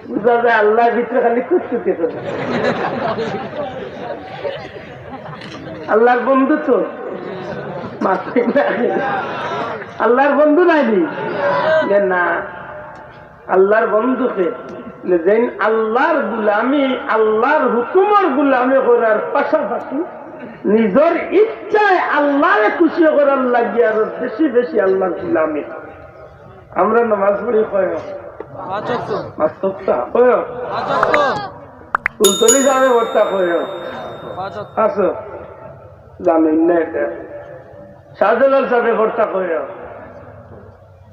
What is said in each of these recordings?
বুঝা যায় আল্লাহর ভিতরে খালি কুচকুচে করে। আল্লাহর বন্ধু তো আল্লাহর বন্ধু নাইনি যে না, আল্লাহর বন্ধুকে যেন আল্লাহর গুলামি, আল্লাহর হুকুমের গুলামি করার পাশাপাশি নিজের ইচ্ছায় আল্লাহরে খুশি করার লাগে আরো বেশি বেশি আল্লাহর গুলামি। আমরা নামাজ পড়ি কয় তুলতলি যাবে ভর্তা কয় আসো জানেন না এটা শাহজালাল সাহেব ভর্তা কয়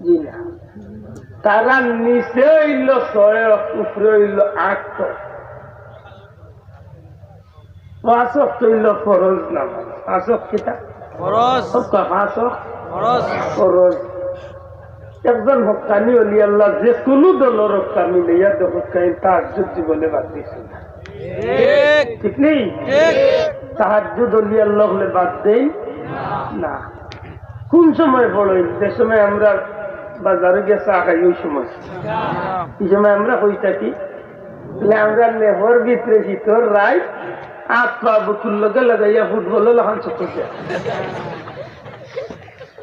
জি না, তারা নিচে হইল 6 উপরে হইল 8 পাঁচক হইল ফরজ নামাজ। পাঁচক কিতা ফরজ। একজন হকানি অলি আল্লাহ যে কোনো দলের হকানি লইয়া হকানি তাহাজ্জুদ জীবনে বাদ দিয়েছে না, ঠিক নেই? তাহাজ্জুদ অলি আল্লাহ হলে বাদ দেই না। কোন সময় পড়ই? যে সময় আমরা বাজারে গিয়ে চা খাই ওই সময়। এই সময় আমরা হই থাকি আমরা লেবর ভিতরে ভিতর রাই আট পা বুকুর লগে লাগাইয়া ফুটবল লখান চক্কর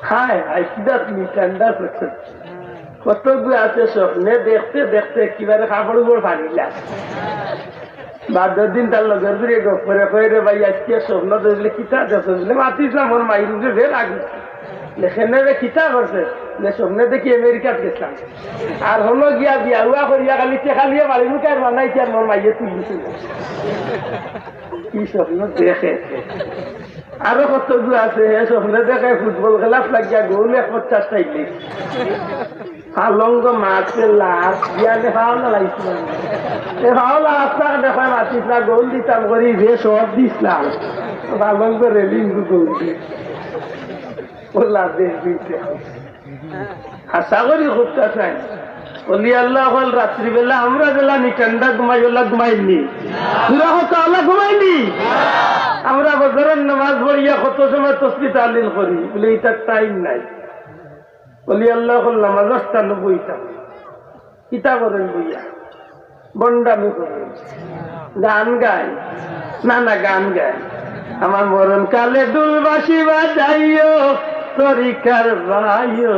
হায় হাই কিনা তুমি ঠান্ডা করছে কতগুলো আছে স্বপ্নে দেখতে দেখতে কিবারে কাপড় উপর ভাঙিলা বাদ দিন তার লগের ঘুরে গপরে কয়ে ভাই আজকে স্বপ্ন দেখলে কিতা দেখলে মাতিছিলাম ওর মাইরুকে ফের আগে লেখেন কিতা করছে স্বপ্নে দেখি আমেরিকাত গেছিলাম আর হলো গিয়া বিয়া হুয়া করিয়া খালি টেকালিয়ে বাড়ি মুখে আর বানাইছি আর মোর মাইয়ে তুলছিল কি স্বপ্ন দেখে। আরো কতগুলো আছে স্বপ্নে দেখে ফুটবল খেলা লাগিয়া গোল 50 টাইলে হালঙ্গ মাছে লাশ বিয়ানে ভাওনা লাগছিল ভাওনা রাস্তা দেখা মাতিস না গোল দিতাম করি যে সব দিছিলাম হালঙ্গ রেলিং গোল দিয়ে ওলা দেশ দিতে আশা করি খুবটা চাই বলি আল্লাহ হল রাত্রিবেলা আমরা বেলা নি ঠান্ডা ঘুমাই ওলা ঘুমাইনি পুরা হতো আল্লাহ ঘুমাইনি আমরা বছরের নামাজ পড়িয়া কত সময় তসবিহ তাহলিল করি বলে এটার টাইম নাই। বলি আল্লাহ হল নামাজ স্থান বইতাম কিতা করেন বইয়া বন্ডামি করেন গান গায় না না গান গায় আমার মরণ কালে দুলবাসী বাজাইও তরিকার ভাইও